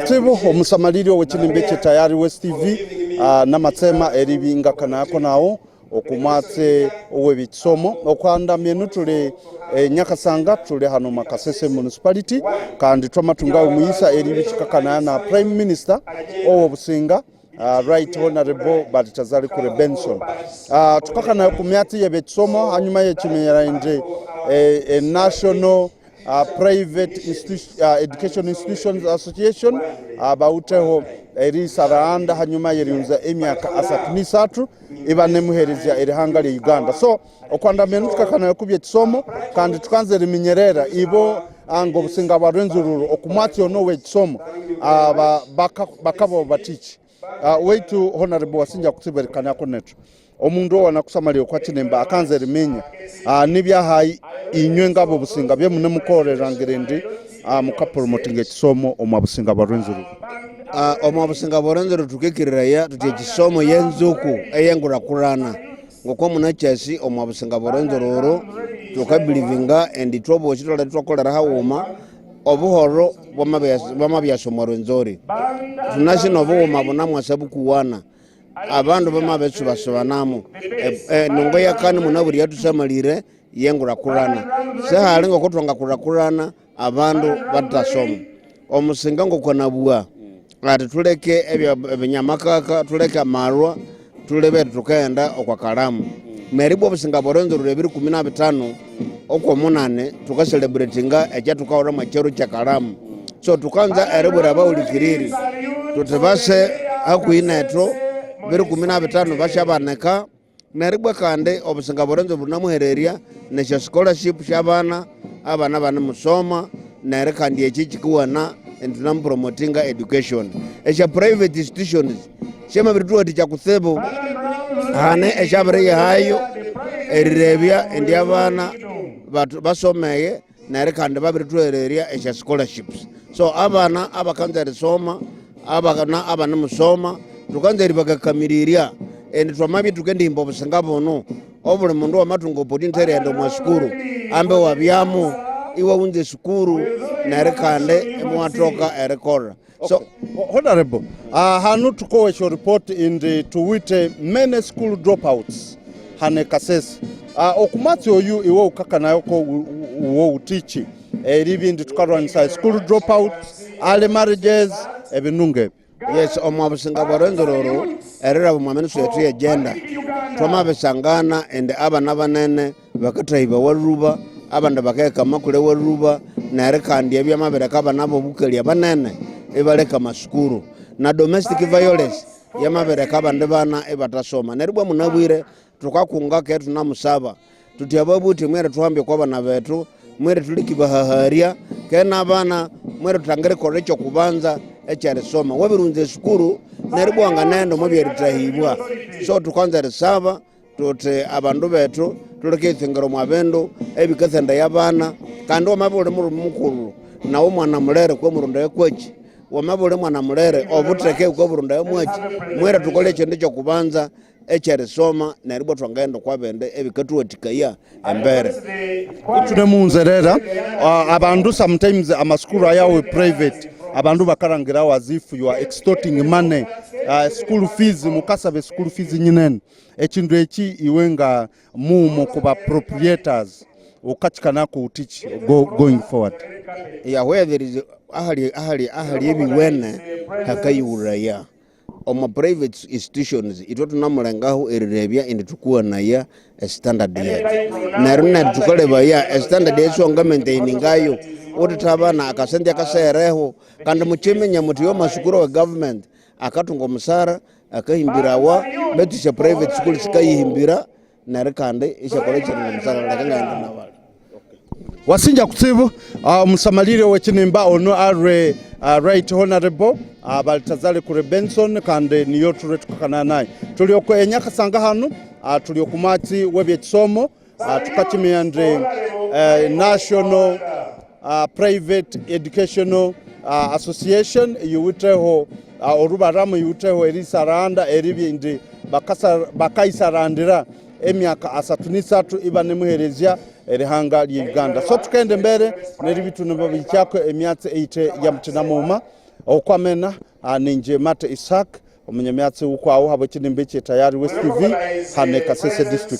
Tibu omusamaliro w'ekinimbe tayari West TV namatsema eribinga kana yako nawo okumatse owebisomo okwanda myenu tuli Nyakasanga tuli hano Makasese municipality kandi twamatunga umuyisa eribikikakana na Prime Minister owobusinga Right Honorable Bartazali Kure Benson tukakana kumyati yebisomo hanyuma yekimenyera inde National Private Education Institutions Association bauteho erisaranda hanyuma yeriunza emyaka asatu ibanemuherezya erihanga lya Uganda. So okwanda menu tukakana kubye kisomo kandi tukanze riminyerera ibo ango businga barwenzururu okumati ono we kisomo bakabo batichi weitu Honorable Wasinja kutsiberekana konetu omundu wanakusamaliyo kwa kinemba akanze rimenya nibyahayi inywenga abo businga bye munemukorera ngirendi mukapromotinga kisomo omwabusinga barwenzuru omwabusinga barwenzuru tukekiraya tutie kisomo yenzuku eyengura kurana ngoko munachasi omwabusinga barwenzuru tukabilivinga endi trobo chitole twakolera hawuma obuhoro bwamabyasomo rwenzori tunashino obuhuma bunamwasabu kuwana abandu bamabesu basobanamo nongo yakani munaburi yatusamalire yengura kurana sehali ngokutwanga kurakurana abandu batasoma omusinga ngokonabua ati tuleke ebinyamakaka tuleke amarwa tulebe tukaenda okwakalamu meribo obusinga boronzo rubiri 15 okwo munane tukacelebratinga ekyatukaora mwachero kyakalamu so tukanza erebura baulikiriri tutebase akuinetro biri 15 bashabaneka neribwa kandi obusinga boronzo bunamuhereria nesha scholarship shabana abana bane musoma nere kandi ekikikuwana entunam promotinga education esha private institutions shema birutu ati chakuthebo hane eshabere yayo erirebya endi abana basomeye nere kandi babirutu ereria esha scholarships so abana abakanza risoma abana musoma tukanza ribagakamiriria endi twamabye tukendimba obusinga bono obuli mundu wamatunga opportunity endo mwashukuru ambe wabyamo iwa unze shukuru nere kande mwatoka erekora so Honorable hanu tukowe show report in the tuwite many school dropouts hane Kasese okumati oyu iwo ukakana yoko uwo utichi eribindi tukarwanisa school dropouts early marriages ebinunge. Yes, omwabusinga barwenzororo erera bumwamenso yetu ya agenda twamabesangana ende abana banene bakatahiba waruba abanda bakeka makule waruba nere kandi ebyamabereka abana bo bukeli abanene ebaleka masukuru na domestic violence yamabereka abande bana ebatasoma neribwa munabwire tukakunga ketu namusaba tutiababuti mwere tuhambe kwa bana betu mwere tulikibahaharia kena abana mwere tutangere korecho kubanza echare soma wabirunze shukuru neribwanga nendo mubyeritahibwa so tukanza risaba tote abandu betu tuleke ithengero mwabendo ebikathenda yabana kandi wamabule mukuru na umwana mulere kwa murunda yakwachi wamabule mwana mulere obuteke kwa murunda yamwachi mwera tukole chende cyo kubanza echere soma neribwa twangendo kwabende ebikatuwatikaya embere tune munzerera abandu sometimes amaskuru ayawe private abandu bakarangira wazifu you are extorting money school fees mukasabe school fees nyinene ekindu eki iwenga mumo kuba proprietors ukachikana ku teach going forward where there is ahali ebiwene hakayuraya oma private institutions ito tunamulengaho erirebya indi tukuwa naya standard yet naruna tukoleba ya standard yeso nga maintainingayo otitabana akasende akasereho kandi muchimenya mutiyo masukuru wa government akatunga musara akahimbirawa betusha private school sikayihimbira nare kandi ishakolechana musara lakanganda nabali Wasinja kutsibu musamalire wekinimba ono are Right Honorable Bartazali Kure Benson kandi niyo ture tukakana naye tulioko Nyakasanga hanu tuliokumati webye kisomo tukachimiyandre National Private Educational Association yuwiteho orubaramu yuwiteho erisaranda eribindi bakaisarandira emyaka 33 ibanemuherezya erihanga lya Uganda so tukende mbere neri bitu nbabicyako emyatse 8 ya mutinamuma okwamena ninje Mate Isaac omunyamyatsi ukwawo habo kinimbe kye Tayari West TV hane Kasese district.